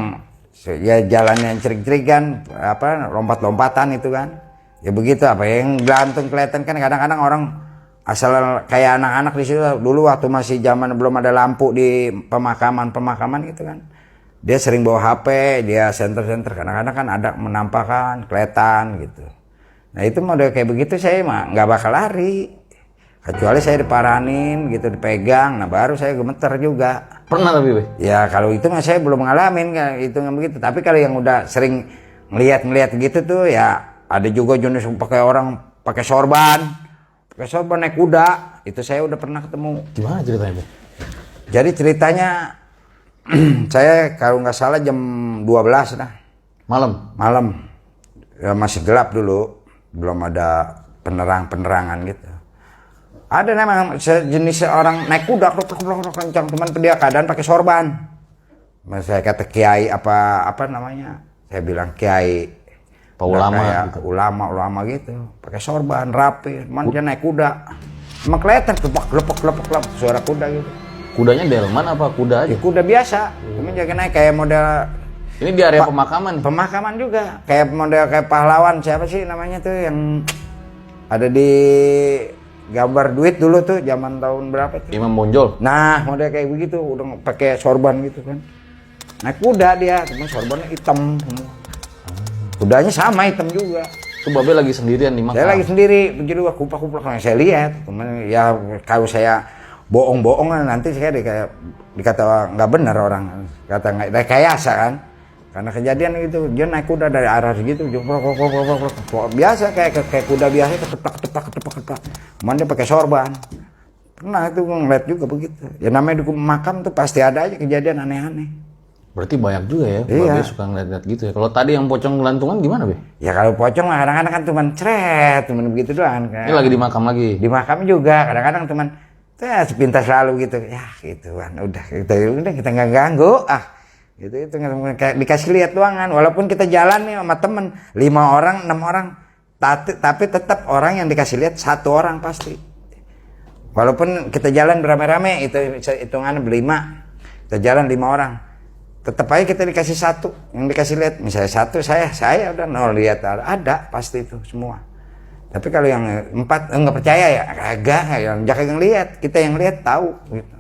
ya jalannya yang cerik-cerikan apa lompat-lompatan itu kan. Ya begitu apa yang gelantung kelihatan kan kadang-kadang orang asal kayak anak-anak di situ dulu waktu masih zaman belum ada lampu di pemakaman gitu kan. Dia sering bawa HP, dia senter-senter kadang-kadang kan ada menampakkan kelihatan gitu. Nah itu model kayak begitu saya mah nggak bakal lari. Kecuali saya diparanin gitu dipegang, nah baru saya gemeter juga. Pernah tapi, Be? Ya kalau itu mah saya belum ngalamin kan itu nggak begitu. Tapi kalau yang udah sering ngeliat gitu tuh ya ada juga jenis pakai orang pakai sorban. Pakai sorban naik kuda, itu saya udah pernah ketemu. Gimana ceritanya, Be? Jadi ceritanya saya kalau nggak salah jam 12 dah. Malam. Ya masih gelap dulu, belum ada penerangan gitu. Ada memang jenis orang naik kuda kencang, teman dia keadaan pakai sorban. Saya kata kiai apa namanya? Saya bilang kiai Ulama gitu. Ulama gitu, pakai sorban rapi, cuman dia naik kuda. Emang kelihatan lepek suara kuda gitu. Kudanya delman apa kuda aja? Ya, kuda biasa, cuma jangan naik kayak model. Ini di area pemakaman. Pemakaman juga, kayak model kayak pahlawan siapa sih namanya tuh yang ada di gambar duit dulu tuh zaman tahun berapa tuh? Imam Bonjol. Nah model kayak begitu, udah pakai sorban gitu kan. Naik kuda dia, cuma sorbannya hitam semua. Kudanya sama hitam juga. Itu Babe lagi sendirian di makam. Saya lagi sendiri, begitu kuplak yang saya lihat. Cuman ya kalau saya bohong nanti saya dikata nggak benar orang, kata nggak rekayasa kan. Karena kejadian itu dia naik kuda dari arah segitu, biasa kayak kuda biasa ketepak. Cuman dia pakai sorban. Pernah itu ngeliat juga begitu. Ya namanya di makam tuh pasti ada aja kejadian aneh-aneh. Berarti banyak juga ya, Iya. Babe suka ngeliat-ngeliat gitu ya. Kalau tadi yang pocong gelantungan gimana, Be? Ya kalau pocong lah kadang-kadang kan cuman begitu doang kan. Ini lagi di makam lagi. Di makam juga kadang-kadang cuman sepintas lalu gitu. Ya gitu kan. Udah kita nggak ganggu. Gitu kayak dikasih lihat doang kan. Walaupun kita jalan nih sama temen 5 orang, 6 orang, tapi tetap orang yang dikasih lihat 1 orang pasti. Walaupun kita jalan beramai-ramai itu hitungannya ber-5. Kita jalan 5 orang. Tetap aja kita dikasih 1 yang dikasih lihat, misalnya 1 saya udah 0 lihat ada pasti itu semua. Tapi kalau yang 4 nggak percaya ya kagak, yang jangan lihat, kita yang lihat tahu gitu.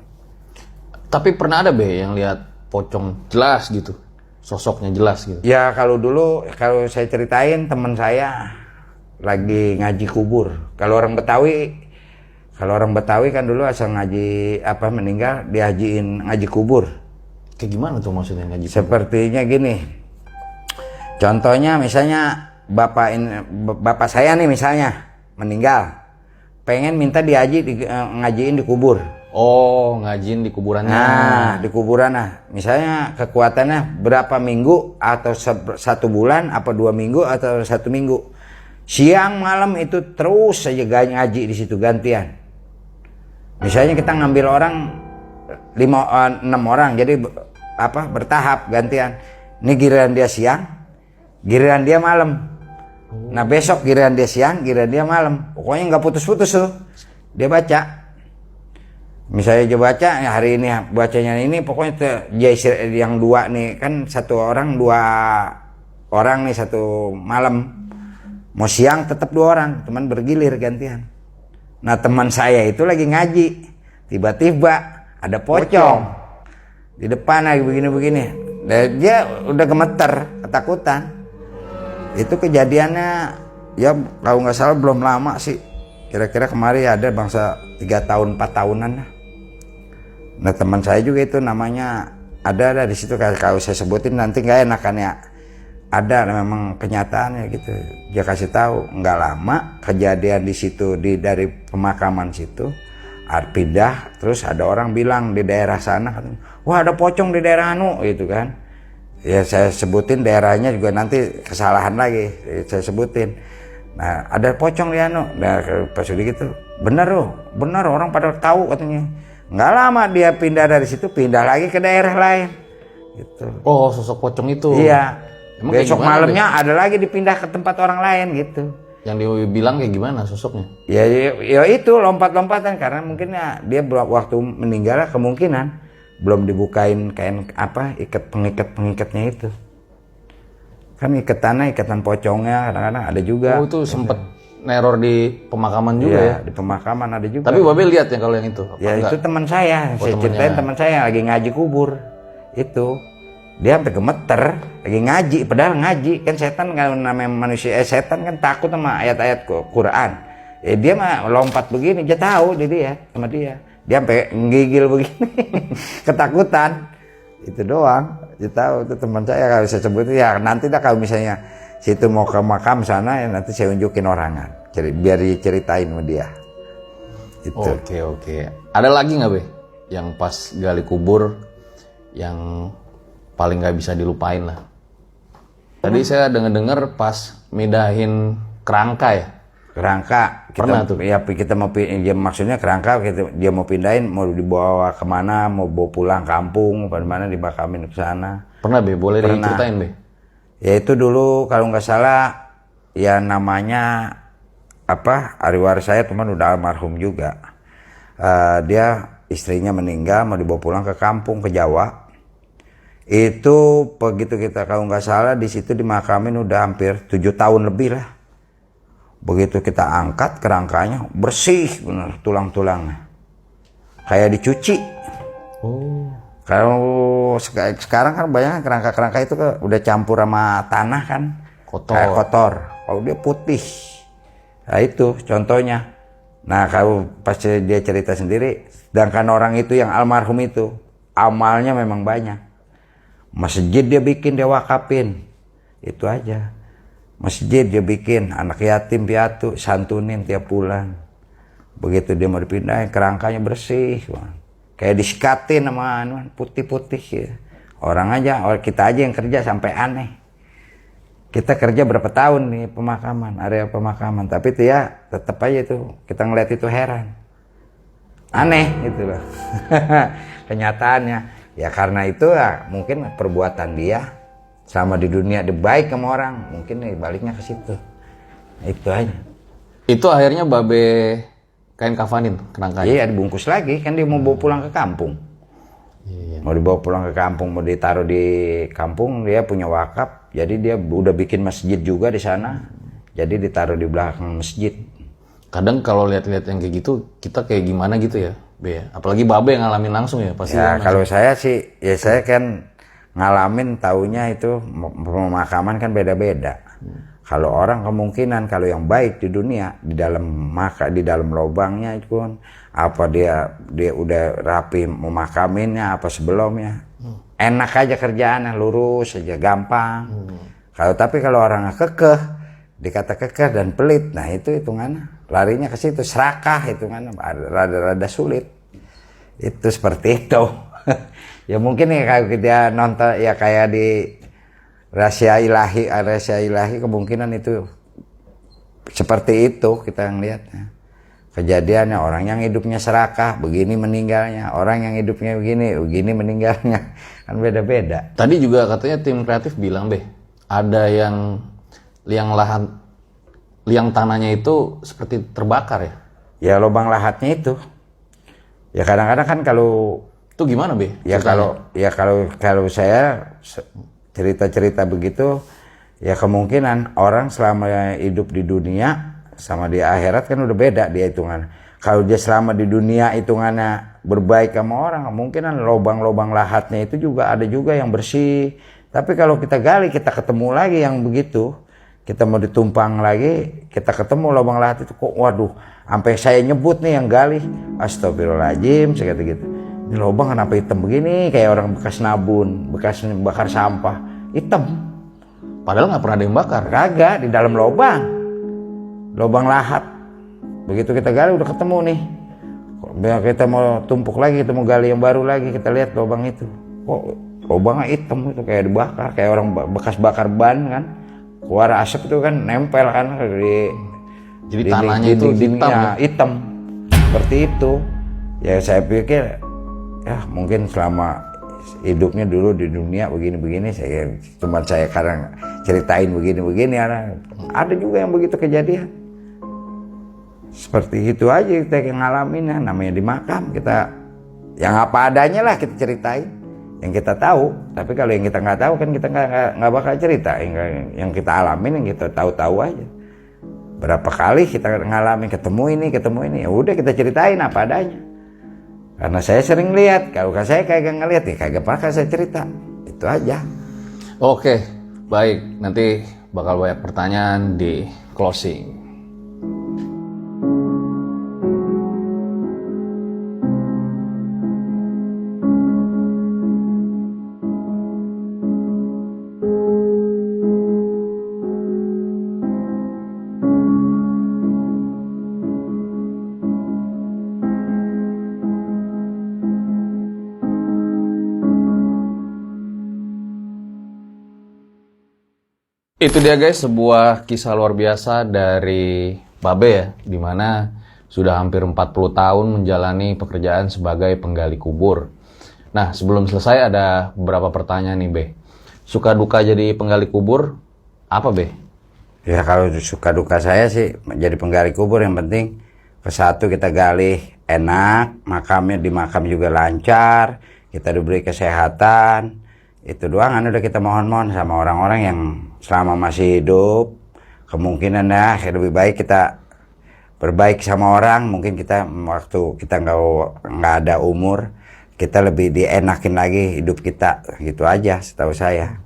Tapi pernah ada, Be, yang lihat pocong jelas gitu, sosoknya jelas gitu. Ya kalau dulu kalau saya ceritain teman saya lagi ngaji kubur. Kalau orang Betawi kan dulu asal ngaji meninggal dihajiin ngaji kubur. Kayak gimana tuh maksudnya ngaji kubur? Sepertinya gini. Contohnya misalnya bapak saya nih misalnya meninggal. Pengen minta ngajiin di kubur. Oh, ngajiin di kuburannya. Nah, di kuburan misalnya kekuatannya berapa minggu atau 1 bulan, apa 2 minggu atau 1 minggu. Siang malam itu terus saja ngaji di situ gantian. Misalnya kita ngambil orang 6 orang, jadi bertahap gantian. Ini giliran dia siang, giliran dia malam. Nah besok giliran dia siang, giliran dia malam. Pokoknya nggak putus-putus tuh. Dia baca. Misalnya dia baca hari ini bacanya ini, pokoknya yang 2 nih kan 1 orang 2 orang nih 1 malam. Mau siang tetap 2 orang, teman bergilir gantian. Nah teman saya itu lagi ngaji, tiba-tiba ada pocong di depan lagi begini-begini. Dan dia udah gemeter, ketakutan. Itu kejadiannya ya kalau nggak salah belum lama sih. Kira-kira kemarin ada bangsa 3 tahun 4 tahunan lah. Nah teman saya juga itu namanya ada di situ, kalau saya sebutin nanti nggak enakan ya. Ada memang kenyataannya gitu. Dia kasih tahu nggak lama kejadian di situ dari pemakaman situ pindah, terus ada orang bilang di daerah sana, wah ada pocong di daerah anu gitu kan. Ya saya sebutin daerahnya juga nanti kesalahan lagi saya sebutin. Nah ada pocong di anu. Nah pas udah gitu bener orang pada tahu katanya. Nggak lama dia pindah dari situ, pindah lagi ke daerah lain gitu. Oh, sosok pocong itu. Iya. Emang Besok kayak gimana, malamnya ada lagi dipindah ke tempat orang lain gitu. Yang dibilang kayak gimana sosoknya? Ya itu lompat-lompatan karena mungkin ya dia waktu meninggal kemungkinan belum dibukain kain apa pengikat-pengikatnya itu. Kan ikatan pocongnya kadang-kadang ada juga. Oh, itu sempet neror di pemakaman juga ya? Di pemakaman ada juga. Tapi Babe lihat ya kalau yang itu? Ya itu teman saya, saya ceritain teman saya lagi ngaji kubur. Itu dia sampai gemeter, lagi ngaji, padahal ngaji kan setan kalau namanya manusia, setan kan takut sama ayat-ayat Quran. Dia mah lompat begini, dia tahu dia sama dia sampai menggigil begini, ketakutan. Itu doang, dia tahu itu teman saya. Kalau saya sebut ya nanti dah kalau misalnya situ mau ke makam sana ya nanti saya unjukin orangan, biar diceritain sama dia. Itu. Oke. Ada lagi nggak Be yang pas gali kubur yang paling nggak bisa dilupain lah? Tadi saya dengar pas midahin kerangka ya. Kerangka pernah tuh ya, kita mau ya, maksudnya kerangka dia mau pindahin, mau dibawa kemana, mau bawa pulang kampung mana dimakamin ke sana. Pernah Be, boleh diceritain Be? Ya itu dulu kalau nggak salah ya namanya apa, ahli waris saya teman udah almarhum juga. Dia istrinya meninggal mau dibawa pulang ke kampung ke Jawa. Itu begitu kita kalau nggak salah di situ dimakamin udah hampir 7 tahun lebih lah. Begitu kita angkat kerangkanya bersih bener tulang-tulangnya, kayak dicuci. Kalau sekarang kan banyak kerangka-kerangka itu udah campur sama tanah kan, kayak kotor. Kalau dia putih, nah itu contohnya. Nah kalau pas dia cerita sendiri, sedangkan orang itu yang almarhum itu amalnya memang banyak. Masjid dia bikin, dia wakafin, itu aja. Masjid dia bikin, anak yatim piatu santunin tiap bulan. Begitu dia mau dipindahin, kerangkanya bersih, kayak disikatin sama putih-putih ya. Kita aja yang kerja sampai aneh. Kita kerja berapa tahun nih pemakaman, area pemakaman, tapi itu ya tetap aja itu kita ngeliat itu heran, aneh gitu loh. Kenyataannya ya karena itu ya mungkin perbuatan dia sama di dunia dia baik sama orang, mungkin nih baliknya ke situ. Itu aja. Itu akhirnya Babe kain kafanin kerangkanya? Iya, dibungkus lagi kan dia mau bawa pulang ke kampung. Mau dibawa pulang ke kampung, mau ditaruh di kampung, dia punya wakaf, jadi dia udah bikin masjid juga di sana, jadi ditaruh di belakang masjid. Kadang kalau lihat-lihat yang kayak gitu, kita kayak gimana gitu ya, Be? Apalagi Babe yang ngalamin langsung ya pasti. Ya kalau saya sih, ya saya kan ngalamin taunya itu pemakaman kan beda-beda. Kalau orang kemungkinan kalau yang baik di dunia di dalam lubangnya itu kan apa dia udah rapi memakaminnya apa sebelumnya. Enak aja kerjaannya, lurus aja, gampang. Tapi kalau orang kekeh, dikata kekeh dan pelit, nah itu hitungannya larinya ke situ, serakah hitungannya rada sulit. Itu seperti itu. Ya mungkin ya kalau kita nonton ya kayak di rahasia ilahi kemungkinan itu seperti itu kita ngelihatnya. Kejadiannya orang yang hidupnya serakah begini meninggalnya, orang yang hidupnya begini meninggalnya, kan beda-beda. Tadi juga katanya tim kreatif bilang Be, ada yang liang tanahnya itu seperti terbakar ya? Ya lubang lahatnya itu. Ya kadang-kadang kan kalau itu gimana Be? Ya kalau saya cerita-cerita begitu ya kemungkinan orang selama hidup di dunia sama di akhirat kan udah beda dia hitungan. Kalau dia selama di dunia hitungannya berbaik sama orang, kemungkinan lubang-lubang lahatnya itu juga ada juga yang bersih. Tapi kalau kita gali, kita ketemu lagi yang begitu, kita mau ditumpang lagi, kita ketemu lubang lahat itu kok, waduh, sampai saya nyebut nih yang gali, astagfirullahaladzim, saya kata gitu. Ini lubang kenapa hitam begini, kayak orang bekas nabun, bekas bakar sampah, hitam. Padahal nggak pernah ada yang bakar. Kagak, di dalam lubang lahat. Begitu kita gali udah ketemu nih. Biar kita mau tumpuk lagi, kita mau gali yang baru lagi, kita lihat lubang itu. Kok lubangnya hitam itu kayak dibakar, kayak orang bekas bakar ban kan. Keluar asap itu kan nempel kan Jadi tanahnya itu hitam ya? Hitam. Seperti itu. Ya saya pikir ya mungkin selama hidupnya dulu di dunia begini-begini, saya kadang ceritain begini-begini, ada juga yang begitu kejadian. Seperti itu aja kita yang ngalamin ya, namanya di makam kita yang apa adanya lah kita ceritain yang kita tahu. Tapi kalau yang kita nggak tahu kan kita nggak bakal cerita. Yang kita alamin yang kita tahu aja. Berapa kali kita ngalamin ketemu ini, ya udah kita ceritain apa adanya. Karena saya sering lihat, kalau saya kagak ngeliat ya kagak bakal saya cerita. Itu aja. Oke, baik. Nanti bakal banyak pertanyaan di closing. Itu dia guys, sebuah kisah luar biasa dari Babe ya, dimana sudah hampir 40 tahun menjalani pekerjaan sebagai penggali kubur. Nah, sebelum selesai ada beberapa pertanyaan nih Be. Suka duka jadi penggali kubur apa Be? Ya kalau suka duka saya sih jadi penggali kubur yang penting satu kita gali enak, makamnya di makam juga lancar, kita diberi kesehatan. Itu doang udah kita mohon-mohon sama orang-orang yang selama masih hidup, kemungkinan ya lebih baik kita berbaik sama orang. Mungkin kita waktu kita nggak ada umur, kita lebih dienakin lagi hidup kita, gitu aja setahu saya.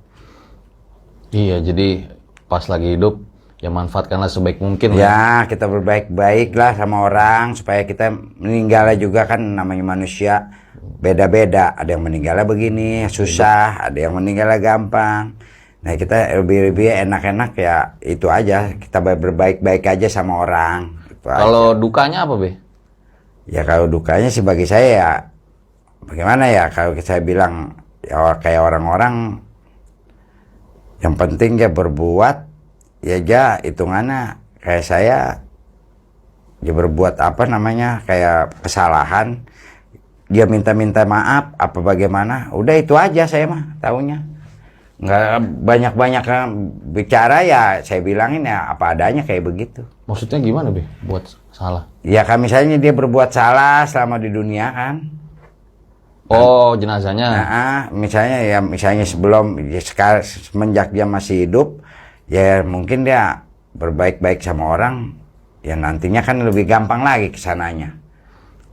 Iya, jadi pas lagi hidup ya manfaatkanlah sebaik mungkin ya. Kita berbaik-baik lah sama orang supaya kita meninggalnya juga kan namanya manusia beda-beda. Ada yang meninggalnya begini susah, ada yang meninggalnya gampang. Nah kita lebih enak-enak ya itu aja, kita berbaik-baik aja sama orang. Kalau dukanya apa Be? Ya kalau dukanya sih bagi saya ya bagaimana ya, kalau saya bilang ya kayak orang-orang yang penting ya berbuat ya hitungannya kayak saya dia berbuat apa namanya kayak kesalahan, dia minta maaf apa bagaimana, udah itu aja saya mah taunya. Nggak banyak-banyak bicara ya saya bilangin ya apa adanya kayak begitu. Maksudnya gimana Be buat salah? Ya misalnya dia berbuat salah selama di dunia kan. Oh jenazahnya. Nah, misalnya sebelum ya semenjak dia masih hidup ya mungkin dia berbaik-baik sama orang ya nantinya kan lebih gampang lagi kesananya.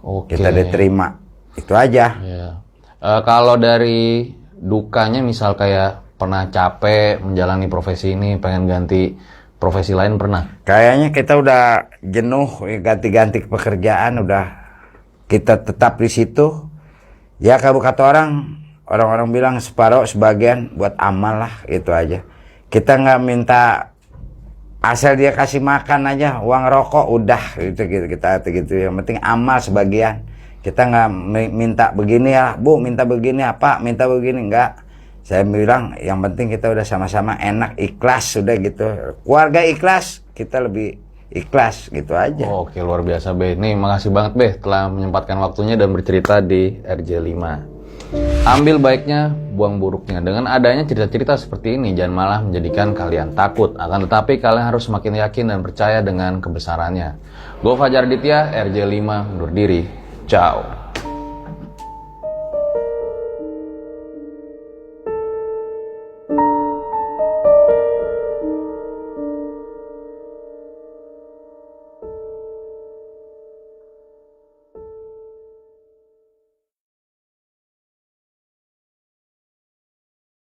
Oke. Kita diterima itu aja. Ya. Kalau dari dukanya misal kayak pernah capek menjalani profesi ini, pengen ganti profesi lain pernah? Kayaknya kita udah jenuh ganti-ganti pekerjaan, udah kita tetap di situ. Ya kalau kata orang-orang bilang separuh sebagian buat amal lah, itu aja. Kita nggak minta asal dia kasih makan aja, uang rokok udah kita gitu. Yang penting amal sebagian. Kita nggak minta begini ya, Bu, minta begini apa, minta begini enggak. Saya bilang yang penting kita udah sama-sama enak, ikhlas, sudah gitu. Keluarga ikhlas, kita lebih ikhlas, gitu aja. Oke, luar biasa Be. Nih, makasih banget Be telah menyempatkan waktunya dan bercerita di RJ5. Ambil baiknya, buang buruknya. Dengan adanya cerita-cerita seperti ini, jangan malah menjadikan kalian takut. Akan tetapi kalian harus semakin yakin dan percaya dengan kebesarannya. Gue Fajar Ditya, RJ5 undur diri. Ciao.